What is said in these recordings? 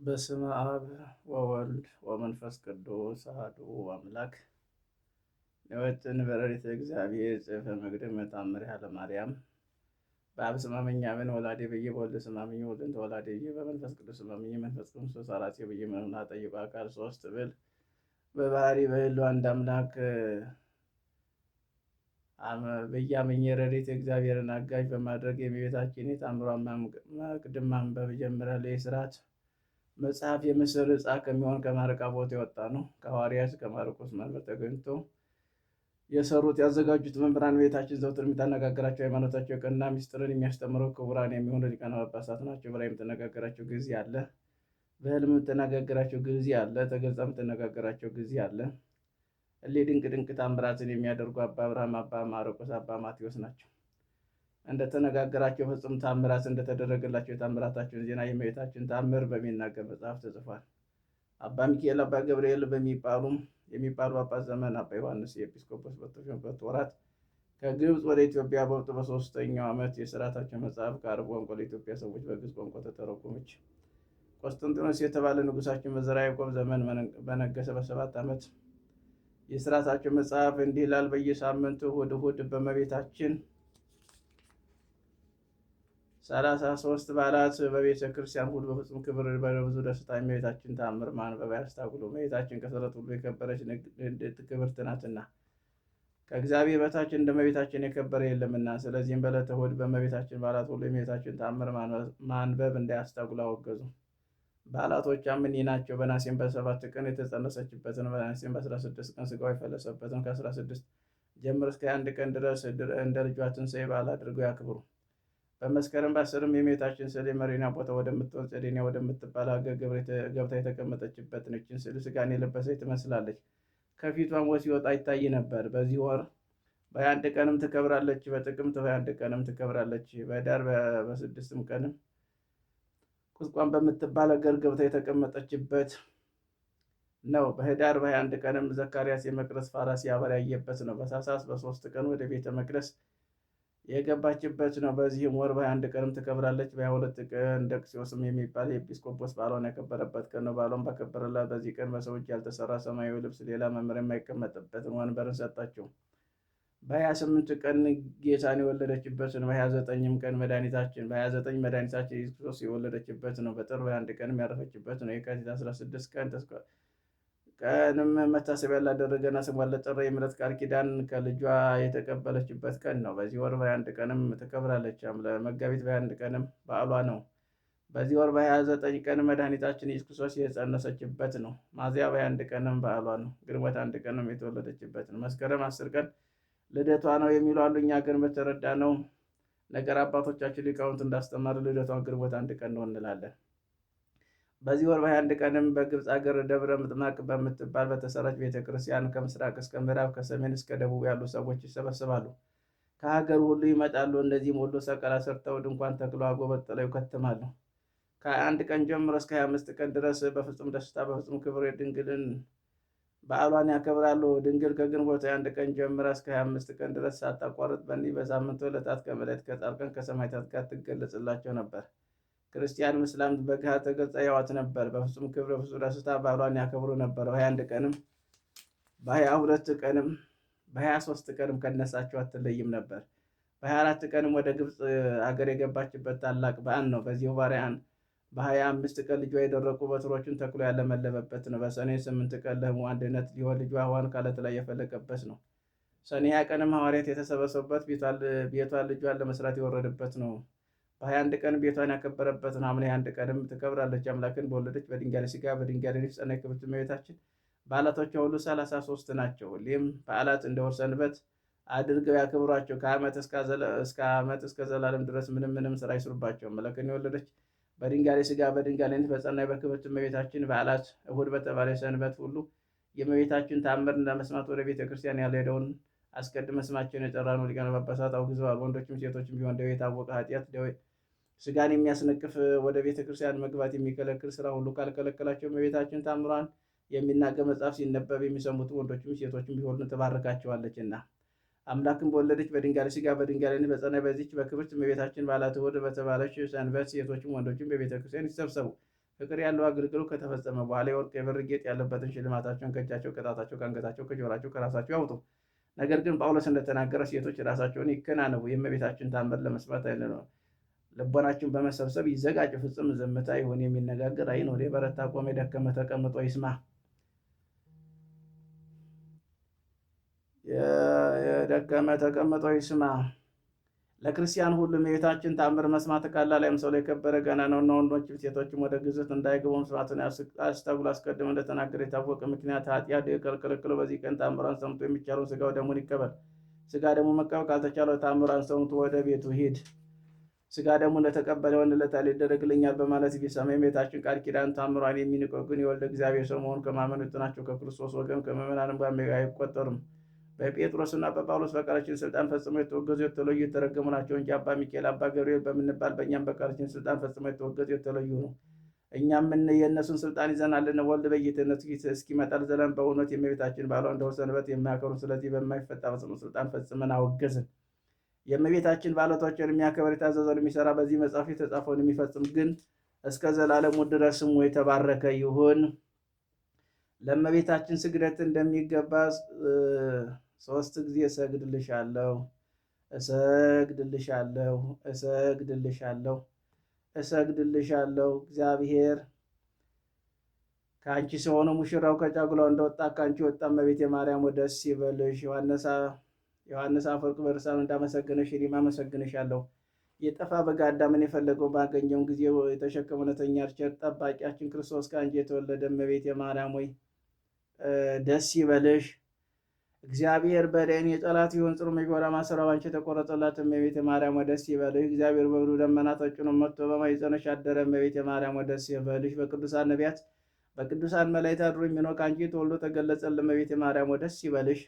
በስመ አብ ወወልድ ወመንፈስ ቅዱስ አሐዱ አምላክ። ንወትን በረድኤተ እግዚአብሔር ጽሕፈ መግደም መታምር ያለ ማርያም በአብ ስመ አምኛምን ወላዴ ብዬ በወልድ ስመ አምኜ ወልድን ተወላዴ ብዬ በመንፈስ ቅዱስ ስመ አምኜ መንፈስ ቅዱስ አራሴ ብዬ መኑና ጠይቆ አካል ሶስት ብል በባህሪ በሕልው አንድ አምላክ በያመኘ ረድኤተ እግዚአብሔርን አጋዥ በማድረግ የእመቤታችን የታምሯን መቅድም ማንበብ እጀምራለሁ። የሥርዓት መጽሐፍ የምስር ዕፃ ከሚሆን ከማርቃ ቦታ የወጣ ነው። ከሐዋርያት ከማርቆስ መንበር ተገኝቶ የሰሩት ያዘጋጁት መምህራን ቤታችን ዘውትር የምታነጋግራቸው ሃይማኖታቸው ቀና ሚስጥርን የሚያስተምረው ክቡራን የሚሆኑ ሊቃነ ጳጳሳት ናቸው። በላይ የምትነጋገራቸው ጊዜ አለ፣ በሕልም የምትነጋገራቸው ጊዜ አለ፣ ተገልጻ የምትነጋገራቸው ጊዜ አለ። እሌ ድንቅ ድንቅ ታምራትን የሚያደርጉ አባ አብርሃም፣ አባ ማርቆስ፣ አባ ማቴዎስ ናቸው። እንደተነጋገራቸው ፍጹም ታምራት እንደተደረገላቸው የታምራታቸውን ዜና የእመቤታችን ታምር በሚናገር መጽሐፍ ተጽፏል። አባ ሚካኤል፣ አባ ገብርኤል የሚባሉ አባት ዘመን አባ ዮሐንስ የኤጲስቆጶስ በተሾሙበት ወራት ከግብፅ ወደ ኢትዮጵያ በወጡ በ3ኛው ዓመት የሥርዓታቸው መጽሐፍ ከአረብ ቋንቋ ለኢትዮጵያ ሰዎች በግዕዝ ቋንቋ ተተረጎመች። ቆስጠንጢኖስ የተባለ ንጉሳችን በዘርዓ ያዕቆብ ዘመን በነገሰ በ7 ዓመት የሥርዓታቸው መጽሐፍ እንዲህ ይላል። በየሳምንቱ እሑድ እሑድ በእመቤታችን 33 በዓላት በቤተ ክርስቲያን ሁሉ በፍጹም ክብር በብዙ ደስታ የእመቤታችን ተአምር ማንበብ ያስታጉሉ። እመቤታችን ከፍጥረት ሁሉ የከበረች ንግሥት ክብርት ናትና ከእግዚአብሔር በታች እንደ እመቤታችን የከበረ የለምና። ስለዚህም በዕለተ እሑድ በእመቤታችን በዓላት ሁሉ የእመቤታችን ተአምር ማንበብ እንዳያስታጉሉ አወገዙ። በዓላቶቿም እኒህ ናቸው። በነሐሴም በ7 ቀን የተጸነሰችበትን፣ በነሐሴም በ16 ቀን ሥጋዋ የፈለሰበትን፣ ከ16 ጀምሮ እስከ 21 ቀን ድረስ እንደ ልጇ ትንሣኤ በዓል አድርገው ያክብሩ። በመስከረም በ10ም የእመቤታችን ስዕል የመሪና ቦታ ወደምትሆን ጼዴንያ ወደምትባል ሀገር ገብታ የተቀመጠችበት ነችን። ስዕል ሥጋን የለበሰች ትመስላለች። ከፊቷም ወዝ ሲወጣ ይታይ ነበር። በዚህ ወር በ21 ቀንም ትከብራለች። በጥቅምት በ21 ቀንም ትከብራለች። በኅዳር በ6 ቀንም ቁስቋም በምትባል ሀገር ገብታ የተቀመጠችበት ነው። በኅዳር በ21 ቀንም ዘካርያስ የመቅደስ ፋራ ሲያበራ ያየበት ነው። በታኅሳስ በ3 ቀን ወደ ቤተ መቅደስ የገባችበት ነው። በዚህም ወር በ21 ቀንም ትከብራለች። በ22 ቀን ደቅስዮስም የሚባል የኤጲስቆጶስ በዓሏን ያከበረበት ቀን ነው። በዓሏን ባከበረላት በዚህ ቀን በሰው እጅ ያልተሰራ ሰማያዊ ልብስ፣ ሌላ መምህር የማይቀመጥበትን ወንበርን ሰጣቸው። በ28 ቀን ጌታን የወለደችበት ነው። በ29ም ቀን መድኃኒታችን ኢየሱስ ክርስቶስ የወለደችበት ነው። በጥር 21 ቀንም ያረፈችበት ነው። የካቲት 16 ቀንም መታሰቢያ ላደረገና ስሟን ለጠራ የምሕረት ቃል ኪዳን ከልጇ የተቀበለችበት ቀን ነው። በዚህ ወር በ21 ቀንም ትከብራለች። መጋቢት በ21 ቀንም በዓሏ ነው። በዚህ ወር በ29 ቀን መድኃኒታችን ኢየሱስ ክርስቶስ የጸነሰችበት ነው። ሚያዝያ በ21 ቀንም በዓሏ ነው። ግንቦት 1 ቀንም የተወለደችበት ነው። መስከረም 10 ቀን ልደቷ ነው የሚሉ አሉ። እኛ ግን በተረዳ ነው ነገር አባቶቻችን ሊቃውንት እንዳስተማሩ ልደቷን ግንቦት 1 ቀን ነው እንላለን። በዚህ ወር በ21 ቀንም በግብፅ ሀገር ደብረ ምጥማቅ በምትባል በተሰራች ቤተክርስቲያን ከምስራቅ እስከ ምዕራብ ከሰሜን እስከ ደቡብ ያሉ ሰዎች ይሰበሰባሉ። ከሀገር ሁሉ ይመጣሉ። እንደዚህም ሁሉ ሰቀላ ሰርተው ድንኳን ተክለው አጎበር ጥለው ይከትማሉ። ከ21 ቀን ጀምሮ እስከ 25 ቀን ድረስ በፍጹም ደስታ በፍጹም ክብር ድንግልን በዓሏን ያከብራሉ። ድንግል ከግንቦት 21 ቀን ጀምራ እስከ 25 ቀን ድረስ ሳታቋርጥ በእኒህ በሳምንቱ ዕለታት ከመላእክት ከጻድቃን ከሰማዕታት ጋር ትገለጽላቸው ነበር። ክርስቲያን ምስላም በገሃድ ተገልጻ ያዋት ነበር። በፍጹም ክብር በፍጹም ደስታ በዓሏን ያከብሩ ነበር። በ21 ቀንም በ22 ቀንም በ23 ቀንም ከነሳቸው አትለይም ነበር። በ24 ቀንም ወደ ግብፅ አገር የገባችበት ታላቅ በዓል ነው። በዚሁ በ25 ቀን ልጇ የደረቁ በትሮችን ተክሎ ያለመለመበት ነው። በሰኔ 8 ቀን ለሕሙዕ አንድነት ሊሆን ልጇ ውኃን ከዓለት ላይ የፈለቀበት ነው። ሰኔ 20 ቀንም ሐዋርያት የተሰበሰቡበት ቤቷን ልጇን ለመስራት የወረደበት ነው። በ21 ቀን ቤቷን ያከበረበት ነው። ሐምሌ 21 ቀንም ትከብራለች። አምላክን በወለደች በድንጋሌ ሥጋ በድንጋሌ ነፍስ ጸናች ክብርት እመቤታችን በዓላቶቿ ሁሉ 33 ናቸው። ሁሌም በዓላት እንደ ወር ሰንበት አድርገው ያክብሯቸው። ከዓመት እስከ ዓመት እስከ ዘላለም ድረስ ምንም ስራ አይስሩባቸው። አምላክን የወለደች በድንጋሌ ሥጋ በድንጋሌ ነፍስ በጸናች በክብርት እመቤታችን በዓላት እሑድ በተባለ ሰንበት ሁሉ የእመቤታችን ተአምር ለመስማት ወደ ቤተ ክርስቲያን ያልሄደውን አስቀድመ ስማቸውን የጠራነው ሊቃነ ጳጳሳት አውግዘዋል። ወንዶችም ሴቶችም ቢሆን ደዌ የታወቀ ኃጢአት ሥጋን የሚያስነቅፍ ወደ ቤተ ክርስቲያን መግባት የሚከለክል ስራ ሁሉ ካልከለከላቸው እመቤታችን ታምሯን የሚናገር መጽሐፍ ሲነበብ የሚሰሙት ወንዶችም ሴቶችም ቢሆኑ ትባርካቸዋለችና። አምላክን በወለደች በድንጋሌ ሥጋ በድንጋሌ ነፍስ በጸናች በዚች በክብርት እመቤታችን በዓላት እሑድ በተባለች ሰንበት ሴቶችም ወንዶችም በቤተ ክርስቲያን ይሰብሰቡ። ፍቅር ያለው አገልግሎት ከተፈጸመ በኋላ የወርቅ የብር ጌጥ ያለበትን ሽልማታቸውን ከእጃቸው፣ ከጣታቸው፣ ከአንገታቸው፣ ከጆሯቸው፣ ከራሳቸው ያውጡ። ነገር ግን ጳውሎስ እንደተናገረ ሴቶች ራሳቸውን ይከናነቡ፣ የእመቤታችን ታምር ለመስማት ልቦናችን በመሰብሰብ ይዘጋጁ። ፍጹም ዝምታ ይሁን፣ የሚነጋገር አይኑር። የበረታ ቆመ፣ የደከመ ተቀምጦ ይስማ። የደከመ ተቀምጦ ይስማ። ለክርስቲያን ሁሉ የእመቤታችን ታምር መስማት ቀላል አይምሰሉ፣ የከበረ ገና ነውና። ወንዶችም ሴቶችም ወደ ግዝት እንዳይገቡ መስማትን አስተውሉ። አስቀድሞ እንደተናገረ የታወቀ ምክንያት ኃጢአት የከለከለው በዚህ ቀን ታምሯን ሰምቶ የሚቻለው ስጋው ደሙን ይቀበል። ስጋ ደግሞ መቀበል ካልተቻለው ታምሯን ሰምቶ ወደ ቤቱ ሂድ። ስጋ ደግሞ እንደተቀበለ ይሆንለታል፣ ይደረግልኛል በማለት ቢሰማ የእመቤታችን ቃል ኪዳን ታምሯን የሚንቀው ግን የወልደ እግዚአብሔር ሰው መሆኑን ከማመኑ ናቸው። ከክርስቶስ ወገን ከምዕመናንም ጋር አይቆጠሩም። በጴጥሮስና በጳውሎስ በቃላችን ስልጣን ፈጽሞ የተወገዙ የተለዩ የተረገሙ ናቸው እንጂ አባ ሚካኤል፣ አባ ገብርኤል በምንባል በእኛም በቃላችን ስልጣን ፈጽሞ የተወገዙ የተለዩ ነው። እኛም የእነሱን ስልጣን ይዘናልን። ወልድ በጌትነቱ እስኪመጣ ዘላለም በእውነት የእመቤታችን ባሏ እንደወሰንበት የማያከብሩ፣ ስለዚህ በማይፈታ ፈጽሞ ስልጣን ፈጽመን አወገዝን። የእመቤታችን ባለቶችን የሚያከብር የታዘዘውን የሚሰራ በዚህ መጽሐፍ የተጻፈውን የሚፈጽም ግን እስከ ዘላለሙ ድረስ ስሙ የተባረከ ይሁን። ለእመቤታችን ስግደት እንደሚገባ 3 ጊዜ እሰግድልሻለሁ፣ እሰግድልሻለሁ፣ እሰግድልሻለሁ፣ እሰግድልሻለሁ። እግዚአብሔር ከአንቺ ሲሆኑ ሙሽራው ከጫጉላው እንደወጣ ከአንቺ ወጣ። እመቤቴ ማርያም ደስ ይበልሽ። ዮሐንስ አፈወርቅ በርሳኑ እንዳመሰገነሽ እኔም አመሰግንሻለሁ። የጠፋ በግ አዳምን የፈለገው ባገኘውን ጊዜ የተሸከመ እውነተኛ ቸር ጠባቂያችን ክርስቶስ ከአንቺ የተወለደ እመቤቴ ማርያም ሆይ ደስ ይበልሽ። እግዚአብሔር በደን የጠላት ይሁን ጽሩ የሚጎዳ ማሰሪያው አንቺ የተቆረጠላት እመቤቴ ማርያም ደስ ይበልሽ። እግዚአብሔር በብሩህ ደመና ተጭኖ መጥቶ በማኅፀንሽ አደረ እመቤቴ ማርያም ደስ ይበልሽ። በቅዱሳን ነቢያት በቅዱሳን መላእክት አድሮ የሚኖር ከአንቺ ተወልዶ ተገለጸልን እመቤቴ ማርያም ደስ ይበልሽ።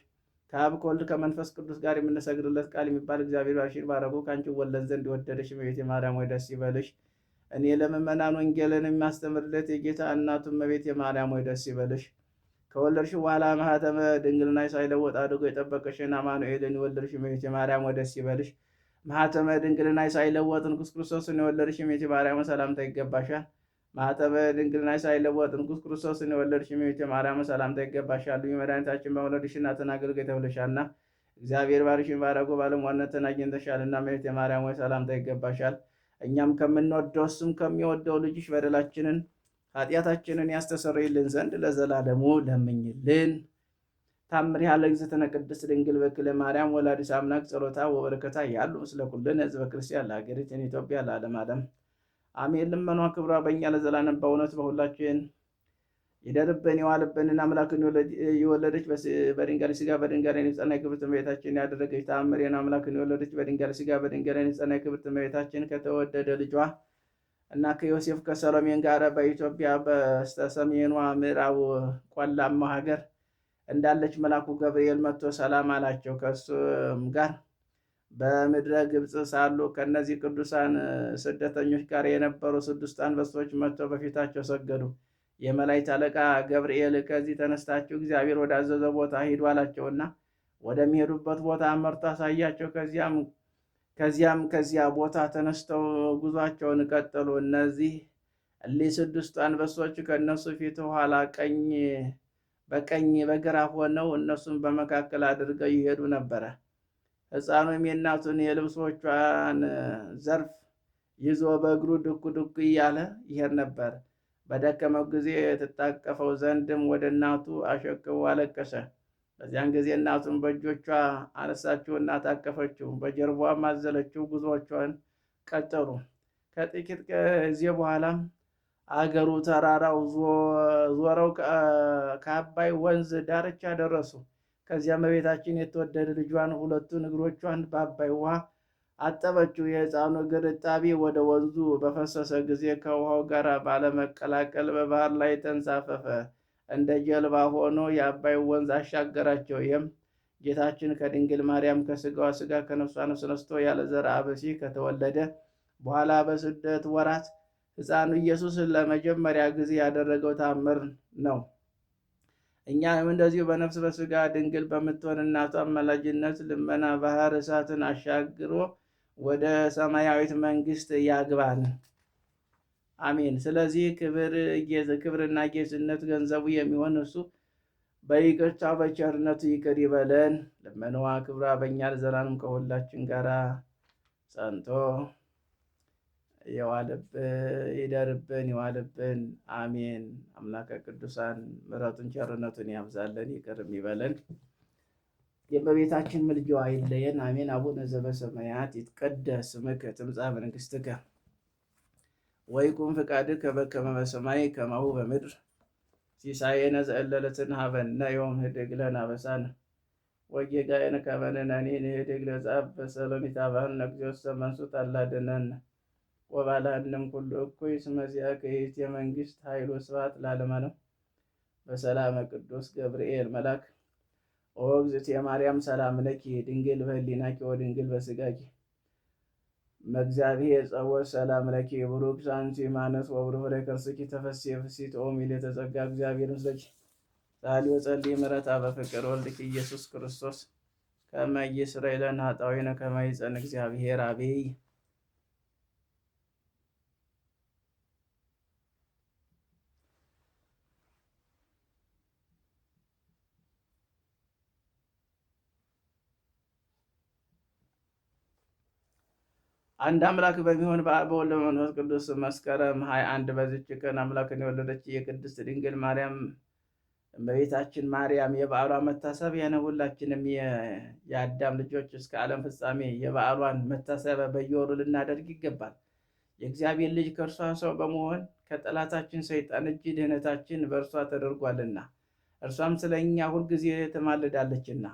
ከአብ ከወልድ ከመንፈስ ቅዱስ ጋር የምንሰግድለት ቃል የሚባል እግዚአብሔር ባልሽን ባረጉ ከአንቺ ወለድ ዘንድ የወደደሽ እመቤቴ ማርያም ደስ ይበልሽ። እኔ ለምእመናን ወንጌልን የሚያስተምርለት የጌታ እናቱ እመቤቴ ማርያም ደስ ይበልሽ። ከወለድሽ በኋላ ማኅተመ ድንግልና ሳይለወጥ አድርጎ የጠበቀሽን አማኑኤልን የወለድሽ እመቤቴ ማርያም ደስ ይበልሽ። ማኅተመ ድንግልና ሳይለወጥ ንጉሥ ክርስቶስን የወለድሽ እመቤቴ ማርያም ሰላምታ ይገባሻል። ማኅተመ ድንግልና ሳይለወጥ ንጉሥ ክርስቶስን የወለድሽ እመቤቴ ማርያም ሰላምታ ይገባሻል። መድኃኒታችን በመውለድሽ እናትን አገልጋይ ተብለሻልና እግዚአብሔር ባልሽን ባረጎ ባለሟልነትን አግኝተሻልና እመቤቴ ማርያም ሰላምታ ይገባሻል። እኛም ከምንወደው እሱም ከሚወደው ልጅሽ በደላችንን ኃጢአታችንን ያስተሰርይልን ዘንድ ለዘላለሙ ለምኝልን። ታምር ያለ እግዝእትነ ቅድስት ድንግል በክለ ማርያም ወላዲተ አምላክ ጸሎታ ወበረከታ ያሉ ምስለ ኩልነ ሕዝበ ክርስቲያን ለሀገሪቱን ኢትዮጵያ ለዓለመ ዓለም አሜን። ልመኗ ክብሯ በእኛ ለዘላለም በእውነት በሁላችን ይደርብን የዋልብንን አምላክን የወለደች በድንጋሌ ሥጋ በድንጋሌ ንጽሕና የክብርት እመቤታችን ያደረገች ተአምሬን አምላክን የወለደች በድንጋሌ ሥጋ በድንጋሌ ንጽሕና የክብርት እመቤታችን ከተወደደ ልጇ እና ከዮሴፍ ከሰሎሜን ጋር በኢትዮጵያ በስተሰሜኗ ምዕራብ ቆላማ ሀገር እንዳለች መልአኩ ገብርኤል መጥቶ ሰላም አላቸው። ከእሱም ጋር በምድረ ግብፅ ሳሉ ከእነዚህ ቅዱሳን ስደተኞች ጋር የነበሩ 6 አንበሶች መጥተው በፊታቸው ሰገዱ። የመላእክት አለቃ ገብርኤል ከዚህ ተነስታችሁ እግዚአብሔር ወዳዘዘ ቦታ ሂዱ አላቸውና ወደሚሄዱበት ቦታ መርቶ አሳያቸው። ከዚያ ቦታ ተነስተው ጉዟቸውን ቀጠሉ። እነዚህ 6 አንበሶች ከእነሱ ፊት ኋላ በቀኝ በግራ ሆነው እነሱን በመካከል አድርገው ይሄዱ ነበረ። ሕፃኑም የእናቱን የልብሶቿን ዘርፍ ይዞ በእግሩ ዱክ ዱክ እያለ ይሄድ ነበር። በደከመው ጊዜ ትታቀፈው ዘንድም ወደ እናቱ አሸክሞ አለቀሰ። በዚያን ጊዜ እናቱን በእጆቿ አነሳችውና ታቀፈችው፣ በጀርባዋም አዘለችው። ጉዞቿን ቀጠሉ። ከጥቂት ጊዜ በኋላም አገሩ ተራራው ዞረው ከአባይ ወንዝ ዳርቻ ደረሱ። ከዚያም እመቤታችን የተወደደ ልጇን 2 እግሮቿን በአባይ ውሃ አጠበችው። የሕፃኑ እግር እጣቢ ወደ ወንዙ በፈሰሰ ጊዜ ከውሃው ጋር ባለመቀላቀል በባህር ላይ ተንሳፈፈ። እንደ ጀልባ ሆኖ የአባይ ወንዝ አሻገራቸው። ይህም ጌታችን ከድንግል ማርያም ከሥጋዋ ሥጋ ከነፍሷ ነፍስ ነስቶ ያለ ዘርአ ብእሲ ከተወለደ በኋላ በስደት ወራት ሕፃኑ ኢየሱስን ለመጀመሪያ ጊዜ ያደረገው ታምር ነው። እኛም እንደዚሁ በነፍስ በሥጋ ድንግል በምትሆን እናቷ አማላጅነት ልመና ባህር እሳትን አሻግሮ ወደ ሰማያዊት መንግሥት ያግባን። አሜን። ስለዚህ ክብርና ጌትነት ገንዘቡ የሚሆን እርሱ በይቅርታ በቸርነቱ ይቅር ይበለን። ልመናዋ ክብራ በእኛ ለዘላለም ከሁላችን ጋር ጸንቶ ይደርብን ይዋልብን። አሜን። አምላከ ቅዱሳን ምሕረቱን ቸርነቱን ያብዛለን፣ ይቅርም ይበለን። የእመቤታችን ምልጃዋ አይለየን። አሜን። አቡነ ዘበሰማያት ይትቀደስ ስምከ ትምጻእ መንግሥትከ ወይኩን ፈቃድከ በከመ በሰማይ ከማሁ በምድር ሲሳየነ ዘለለዕለትነ ሀበነ ዮም ህድግ ለነ አበሳነ ወጌጋየነ ከመ ንሕነኒ ንህድግ ለዘአበሰ ለሚታባነ እግዚኦሰ መንሱት አላድኅነነ ወባልሐንም ኩሉ እኩይ እስመ ዚአከ ይእቲ መንግሥት ኃይል ወስብሐት ለዓለመ ዓለም። በሰላመ ቅዱስ ገብርኤል መልአክ ኦ እግዝእትየ ማርያም ሰላም ለኪ ድንግል በህሊናኪ ወድንግል በሥጋኪ መእግዚአብሔር ጸወት ሰላም ለኪ ቡሩክ አንቲ እማንስት ወቡሩክ ፍሬ ከርሥኪ ተፈሥሒ ፍሥሕት ኦ ምልዕተ ጸጋ እግዚአብሔር ምስለኪ ዛሊ ወጸልይ ምሕረታ በፍቅር ወልድኪ ኢየሱስ ክርስቶስ ከመ ይስረይ ለነ ኃጣውኢነ ከመ ይጸን እግዚአብሔር አብይ። አንድ አምላክ በሚሆን በአብ በወልድ በመንፈስ ቅዱስ መስከረም 21 በዚች ቀን አምላክን የወለደች የቅድስት ድንግል ማርያም እመቤታችን ማርያም የበዓሏ መታሰቢያ ነው። ሁላችንም የአዳም ልጆች እስከ ዓለም ፍጻሜ የበዓሏን መታሰቢያ በየወሩ ልናደርግ ይገባል። የእግዚአብሔር ልጅ ከእርሷ ሰው በመሆን ከጠላታችን ሰይጣን እጅ ድህነታችን በእርሷ ተደርጓልና እርሷም ስለኛ ሁልጊዜ ትማልዳለችና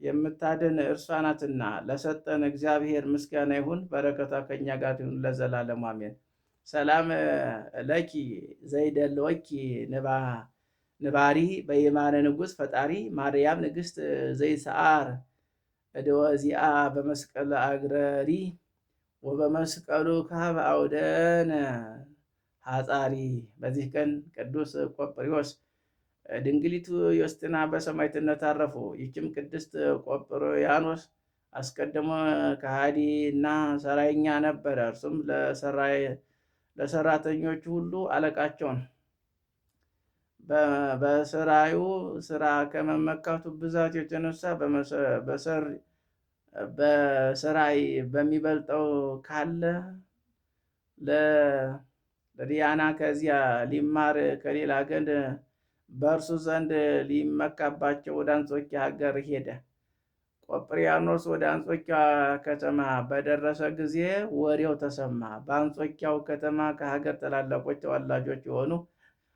የምታድን እርሷ ናትና ለሰጠን እግዚአብሔር ምስጋና ይሁን። በረከቷ ከኛ ጋር ይሁን ለዘላለሙ አሜን። ሰላም ለኪ ዘይደለወኪ ንባሪ በየማነ ንጉሥ ፈጣሪ ማርያም ንግሥት ዘይሰዓር እደወዚአ በመስቀል አግረሪ ወበመስቀሉ ካብ አውደነ ሐፃሪ። በዚህ ቀን ቅዱስ ቆጵርዮስ ድንግሊቱ ዮስጢና በሰማዕትነት አረፉ። ይህችም ቅድስት ቆጵርያኖስ አስቀድሞ ከሃዲ እና ሰራየኛ ነበረ። እርሱም ለሰራተኞቹ ሁሉ አለቃቸውን በስራዩ ስራ ከመመካቱ ብዛት የተነሳ በስራይ በሚበልጠው ካለ ለዲያና ከዚያ ሊማር ከሌላ ገንድ በእርሱ ዘንድ ሊመካባቸው ወደ አንጾኪያ ሀገር ሄደ። ቆጵርያኖስ ወደ አንጾኪያ ከተማ በደረሰ ጊዜ ወሬው ተሰማ። በአንጾኪያው ከተማ ከሀገር ታላላቆች ተወላጆች የሆኑ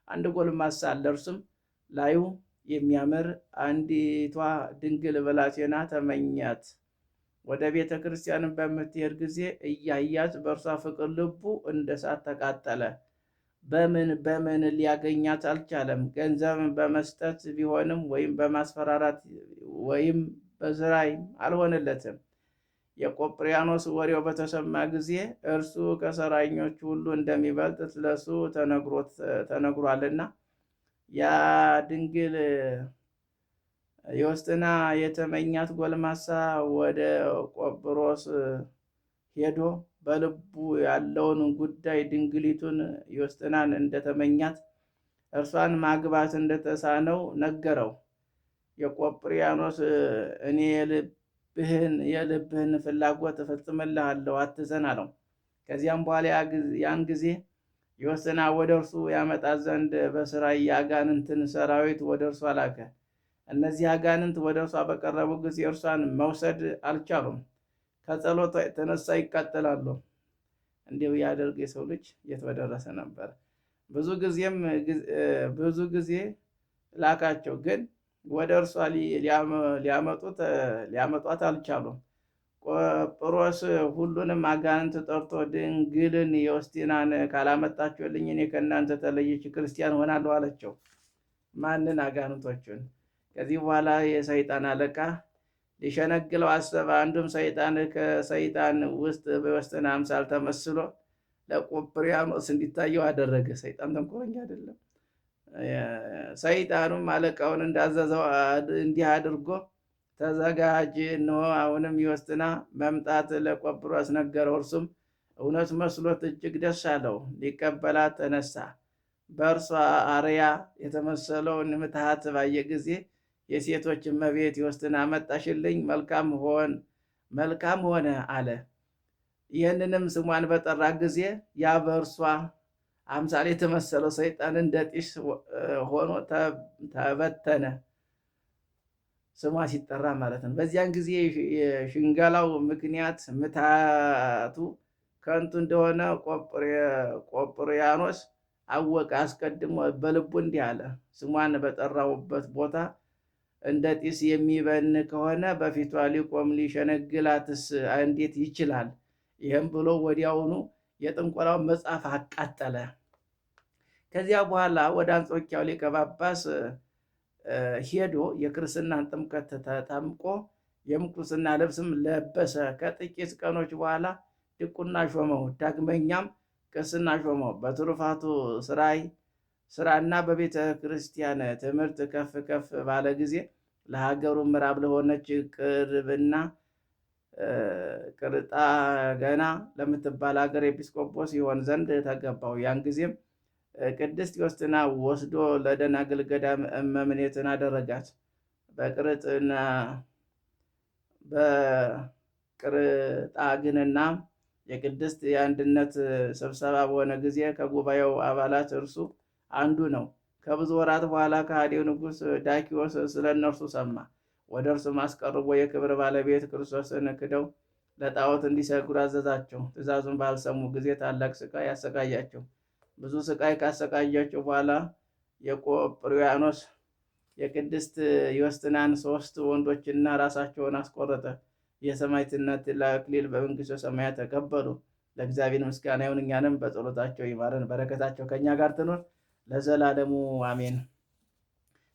አንድ ጎልማሳ አለ። እርሱም ላዩ የሚያምር አንዲቷ ድንግል ብላቴና ተመኛት። ወደ ቤተ ክርስቲያን በምትሄድ ጊዜ እያያት በእርሷ ፍቅር ልቡ እንደ እሳት ተቃጠለ። በምን ሊያገኛት አልቻለም። ገንዘብ በመስጠት ቢሆንም ወይም በማስፈራራት ወይም በዝራይ አልሆነለትም። የቆጵርያኖስ ወሬው በተሰማ ጊዜ እርሱ ከሰራኞቹ ሁሉ እንደሚበልጥ ስለሱ ተነግሯልና ያ ድንግል ዮስጢና የተመኛት ጎልማሳ ወደ ቆጵሮስ ሄዶ በልቡ ያለውን ጉዳይ ድንግሊቱን ዮስጢናን እንደተመኛት እርሷን ማግባት እንደተሳነው ነገረው። የቆጵርያኖስ እኔ የልብህን ፍላጎት እፈጽምልሃለሁ፣ አትዘን አለው። ከዚያም በኋላ ያን ጊዜ ዮስጢና ወደ እርሱ ያመጣት ዘንድ በስራይ የአጋንንትን ሰራዊት ወደ እርሷ ላከ። እነዚህ አጋንንት ወደ እርሷ በቀረቡ ጊዜ እርሷን መውሰድ አልቻሉም። ከጸሎቷ የተነሳ ይቃጠላሉ። እንዲሁ ያደርግ የሰው ልጅ የት በደረሰ ነበር። ብዙ ጊዜ ላካቸው፣ ግን ወደ እርሷ ሊያመጧት አልቻሉም። ቆጵሮስ ሁሉንም አጋንንት ጠርቶ ድንግልን ዮስጢናን ካላመጣችሁልኝ እኔ ከእናንተ ተለይቼ ክርስቲያን ሆናለሁ አላቸው። ማንን? አጋንንቶቹን። ከዚህ በኋላ የሰይጣን አለቃ ሊሸነግለው አሰበ። አንዱም ሰይጣን ከሰይጣን ውስጥ በዮስጢና አምሳል ተመስሎ ለቆጵርያኖስ እንዲታየው አደረገ። ሰይጣን ተንኮለኛ አይደለም። ሰይጣኑም አለቃውን እንዳዘዘው እንዲህ አድርጎ ተዘጋጅ፣ እነሆ አሁንም ዮስጢና መምጣት ለቆጵሮስ ነገረው። እርሱም እውነት መስሎት እጅግ ደስ አለው። ሊቀበላት ተነሳ። በእርሷ አርያ የተመሰለውን ምትሃት ባየ ጊዜ የሴቶች እመቤት ዮስትና መጣሽልኝ፣ መልካም ሆነ አለ። ይህንንም ስሟን በጠራ ጊዜ ያ በእርሷ አምሳል የተመሰለው ሰይጣን እንደ ጢስ ሆኖ ተበተነ። ስሟ ሲጠራ ማለት ነው። በዚያን ጊዜ የሽንገላው ምክንያት ምታቱ ከንቱ እንደሆነ ቆጵርያኖስ አወቀ። አስቀድሞ በልቡ እንዲህ አለ፣ ስሟን በጠራውበት ቦታ እንደ ጢስ የሚበን ከሆነ በፊቷ ሊቆም ሊሸነግላትስ እንዴት ይችላል? ይህም ብሎ ወዲያውኑ የጥንቆላውን መጽሐፍ አቃጠለ። ከዚያ በኋላ ወደ አንጾኪያው ሊቀ ጳጳስ ሄዶ የክርስትናን ጥምቀት ተጠምቆ የምንኩስና ልብስም ለበሰ። ከጥቂት ቀኖች በኋላ ድቁና ሾመው። ዳግመኛም ቅስና ሾመው። በትሩፋቱ ስራና በቤተ ክርስቲያን ትምህርት ከፍ ከፍ ባለ ጊዜ ለሀገሩ ምዕራብ ለሆነች ቅርብና ቅርጣገና ለምትባል ሀገር ኤጲስቆጶስ ይሆን ዘንድ ተገባው። ያን ጊዜም ቅድስት ዮስትና ወስዶ ለደናግል ገዳም እመምኔትን አደረጋት። በቅርጣግንና የቅድስት የአንድነት ስብሰባ በሆነ ጊዜ ከጉባኤው አባላት እርሱ አንዱ ነው። ከብዙ ወራት በኋላ ከሃዲው ንጉሥ ዳኪዎስ ስለ እነርሱ ሰማ። ወደ እርሱም አስቀርቦ የክብር ባለቤት ክርስቶስን ክደው ለጣዖት እንዲሰግዱ አዘዛቸው። ትእዛዙን ባልሰሙ ጊዜ ታላቅ ስቃይ ያሰቃያቸው። ብዙ ስቃይ ካሰቃያቸው በኋላ የቆጵርያኖስ የቅድስት ዮስትናን 3 ወንዶችና ራሳቸውን አስቆረጠ። የሰማዕትነት አክሊል በመንግሥተ ሰማያት ተቀበሉ። ለእግዚአብሔር ምስጋና ይሁን፣ እኛንም በጸሎታቸው ይማረን፣ በረከታቸው ከእኛ ጋር ትኖር ለዘላለሙ አሜን።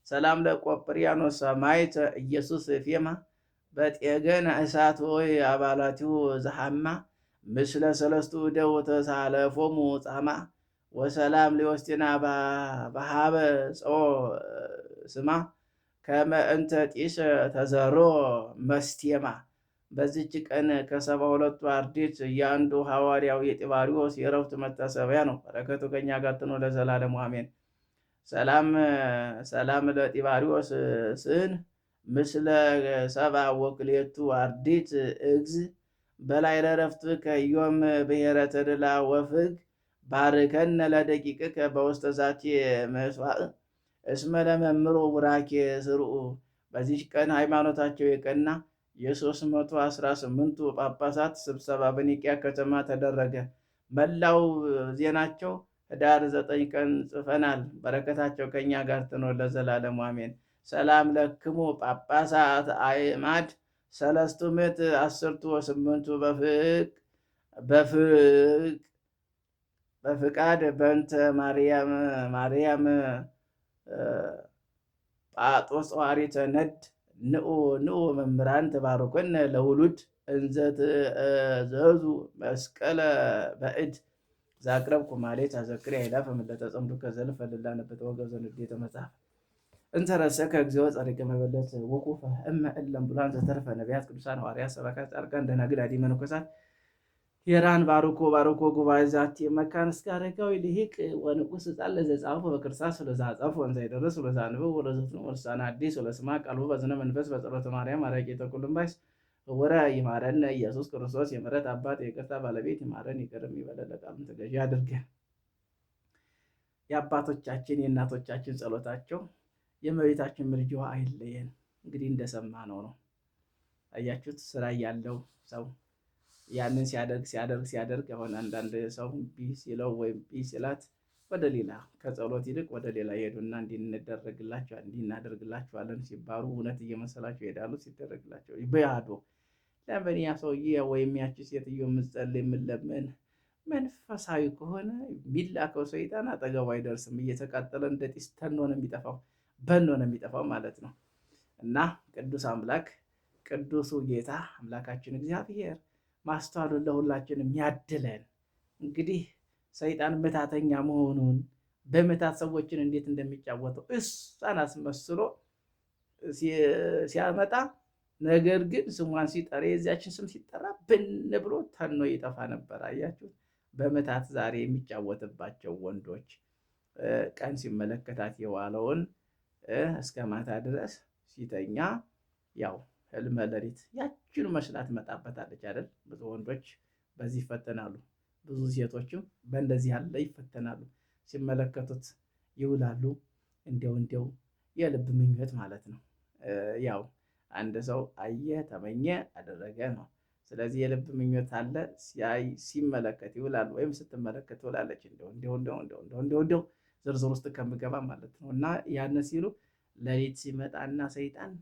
ሰላም ለቆጵርያኖስ ሰማዕተ ኢየሱስ ፌማ በጤገነ እሳት ወይ አባላቲሁ ዘሐማ ምስለ ሰለስቱ እደው ተሳለፎሙ ጻማ ወሰላም ሊወስቲና በሃበ ጾ ስማ ከመ እንተ ጢስ ተዘሮ መስቴማ። በዚች ቀን ከ72ቱ አርድእት የአንዱ ሐዋርያው የጢባሪዎስ የዕረፍቱ መታሰቢያ ነው። በረከቱ ከእኛ ጋር ትኑር ለዘላለሙ አሜን። ሰላም ለጢባሪዎስ ስን ምስለ 70 አርድእት እግዝ በላይ ረፍት ከዮም ብሔረ ተድላ ወፍግ ባርከነ ለደቂቅከ በውስተ ዛቲ መስዋዕ እስመ ለመምሮ ቡራኬ ስርኡ። በዚህ ቀን ሃይማኖታቸው የቀና የ318ቱ ጳጳሳት ስብሰባ በኒቅያ ከተማ ተደረገ። መላው ዜናቸው ህዳር 9 ቀን ጽፈናል። በረከታቸው ከእኛ ጋር ትኖር ለዘላለሙ አሜን። ሰላም ለክሙ ጳጳሳት አዕማድ 318 በፍቃድ በእንተ ማርያም ጳጦስ ጸዋሪተ ነድ ንዑ መምህራን ተባረኮን ለውሉድ እንዘ ትእዘዙ መስቀለ በእድ ዛቅረብኩ ማሌት አዘክሪ አይላፈ ምለተጸምዱ ከዘልፈ ልላነበት ወገብ ዘንዴተ መጽሐፍ እንተረሰከ እግዚኦ ጸሪቀ መበለት ወቁፈ እመ እለም ብሏን ዘተርፈ ነቢያት ቅዱሳን ሐዋርያት ሰባክያት ጻድቃን ደናግል አዲ መነኮሳት የራን ባርኮ ጉባኤ ዛቲ መካን እስከ አረጋዊ ልሂቅ ወንቁስ ጻለ ዘጻፉ በክርስቶስ ስለዛጻፉ ወንዘ ይደረስ ስለዛንበው ወለዘቱ ወርሳና አዲስ ወለስማ ቃሉ በዝነ መንፈስ በጸሎተ ማርያም አራቂተ ኩሉም ባይስ ወራ ይማረን ኢየሱስ ክርስቶስ የምሕረት አባት የይቅርታ ባለቤት ይማረን ይቅርም ይበለን ለቃሉም ተገዢ አድርገን። የአባቶቻችን የእናቶቻችን ጸሎታቸው የእመቤታችን ምልጃዋ አይለየን። እንግዲህ እንደሰማነው ነው። አያችሁት? ስራ ያለው ሰው ያንን ሲያደርግ አሁን አንዳንድ ሰው ቢ ሲለው ወይም ቢ ሲላት ወደ ሌላ ከጸሎት ይልቅ ወደ ሌላ ይሄዱና እንዲናደርግላቸዋለን ሲባሉ እውነት እየመሰላቸው ይሄዳሉ። ሲደረግላቸው በያዶ ለምን ያ ሰውዬ ወይም ያቺ ሴትዮ የምትጸልይ የምትለምን መንፈሳዊ ከሆነ የሚላከው ሰይጣን አጠገቡ አይደርስም። እየተቃጠለ እንደ ጢስ ተኖ ነው የሚጠፋው ማለት ነው። እና ቅዱስ አምላክ ቅዱሱ ጌታ አምላካችን እግዚአብሔር ማስተዋሉን ለሁላችንም ያድለን። እንግዲህ ሰይጣን ምታተኛ መሆኑን በምታት ሰዎችን እንዴት እንደሚጫወተው እሷን አስመስሎ ሲያመጣ ነገር ግን ስሟን ሲጠራ የዚያችን ስም ሲጠራ ብን ብሎ ተኖ ይጠፋ ነበር። አያችሁ፣ በምታት ዛሬ የሚጫወትባቸው ወንዶች ቀን ሲመለከታት የዋለውን እስከ ማታ ድረስ ሲተኛ ያው ህልመ ሌሊት ያችኑ መስላ ትመጣበታለች አይደል? ብዙ ወንዶች በዚህ ይፈተናሉ። ብዙ ሴቶችም በእንደዚህ ያለ ይፈተናሉ። ሲመለከቱት ይውላሉ። እንዲያው የልብ ምኞት ማለት ነው። ያው አንድ ሰው አየ፣ ተመኘ፣ አደረገ ነው። ስለዚህ የልብ ምኞት አለ። ሲያይ ሲመለከት ይውላል፣ ወይም ስትመለከት ትውላለች። እንዲያው ዝርዝር ውስጥ ከምገባ ማለት ነው። እና ያን ሲሉ ሌሊት ሲመጣና ሰይጣን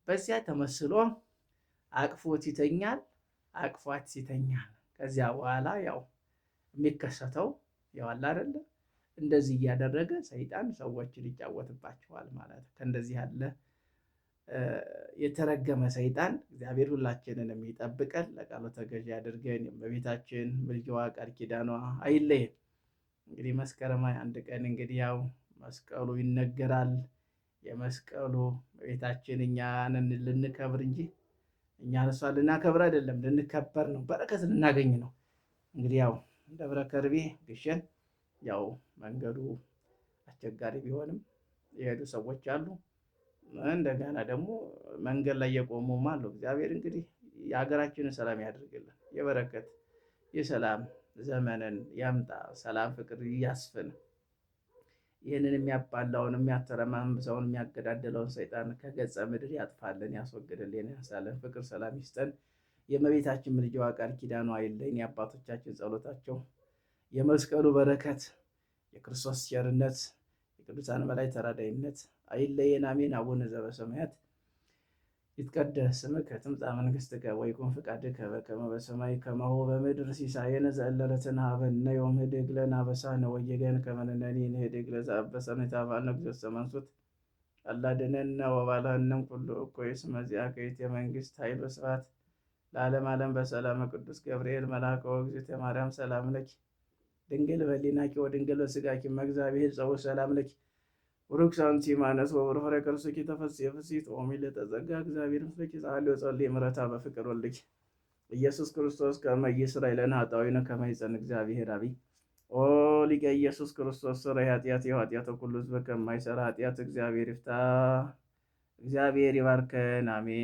በዚያ ተመስሎ አቅፎት ይተኛል፣ አቅፏት ይተኛል። ከዚያ በኋላ ያው የሚከሰተው ያው አለ አይደለ? እንደዚህ እያደረገ ሰይጣን ሰዎችን ይጫወትባቸዋል ማለት ነው። ከእንደዚህ ያለ የተረገመ ሰይጣን እግዚአብሔር ሁላችንን የሚጠብቀን ለቃሉ ተገዥ ያድርገን። የእመቤታችን ምልጃዋ ቃል ኪዳኗ አይለየን። እንግዲህ መስከረም አንድ ቀን እንግዲህ ያው መስቀሉ ይነገራል። የመስቀሉ እመቤታችን እኛን ልንከብር እንጂ እኛን እሷ ልናከብር አይደለም፣ ልንከበር ነው፣ በረከት ልናገኝ ነው። እንግዲህ ያው ደብረ ከርቤ ግሸን ያው መንገዱ አስቸጋሪ ቢሆንም የሄዱ ሰዎች አሉ። እንደገና ደግሞ መንገድ ላይ የቆሙም አሉ። እግዚአብሔር እንግዲህ የሀገራችንን ሰላም ያድርግልን፣ የበረከት የሰላም ዘመንን ያምጣ፣ ሰላም ፍቅር ያስፍን። ይህንን የሚያባላውን የሚያተረማምሰውን የሚያገዳደለውን ሰይጣን ከገጸ ምድር ያጥፋልን፣ ያስወግድልን፣ ያንሳልን፣ ፍቅር ሰላም ይስጠን። የእመቤታችን ምልጃዋ ቃል ኪዳኗ አይለየን። የአባቶቻችን ጸሎታቸው፣ የመስቀሉ በረከት፣ የክርስቶስ ቸርነት፣ የቅዱሳን መላእክት ተራዳኢነት አይለየን። አሜን። አቡነ ዘበሰማያት ይትቀደስ ስምከ ትምጻእ መንግሥትከ ወይኩን ፈቃድከ በከመ በሰማይ ከማሁ በምድር ሲሳየነ ዘለለዕለትነ ሀበነ ዮም ህድግ ለነ አበሳነ ወጌጋየነ ከመ ንሕነኒ ንህድግ ለዘአበሰ ኢታብአነ እግዚኦ ዘመንሱት አላ አድኅነነ ወባልሐነ እምኩሉ እኩይ እስመ ዚአከ ይእቲ መንግሥት ኃይል ወስብሐት ለዓለመ ዓለም። በሰላመ ቅዱስ ገብርኤል መልአከ ወእግዝእትየ ማርያም ሰላም ለኪ ድንግል በኅሊናኪ ወድንግል በሥጋኪ እመ እግዚአብሔር ጸውዕ ሰላም ለኪ ቡሩክ አንቲ እምአንስት ወቡሩክ ፍሬ ከርሥኪ ተፈሥሒ ፍሥሕት ወምልዕተ ጸጋ እግዚአብሔር ምስሌኪ ጸአሊ ወጸልዪ ምሕረታ በፍቅር ወልድኪ ኢየሱስ ክርስቶስ ከመ ይሥረይ ለነ ኃጣውኢነ ከመ ይጼን እግዚአብሔር አብይ ኦ ሊቀ ኢየሱስ ክርስቶስ ሥረይ ኃጢአት የኃጢአተ ኩሉ ሕዝብ ከማይሠራ ኃጢአት እግዚአብሔር ይፍታ። እግዚአብሔር ይባርከን። አሜን።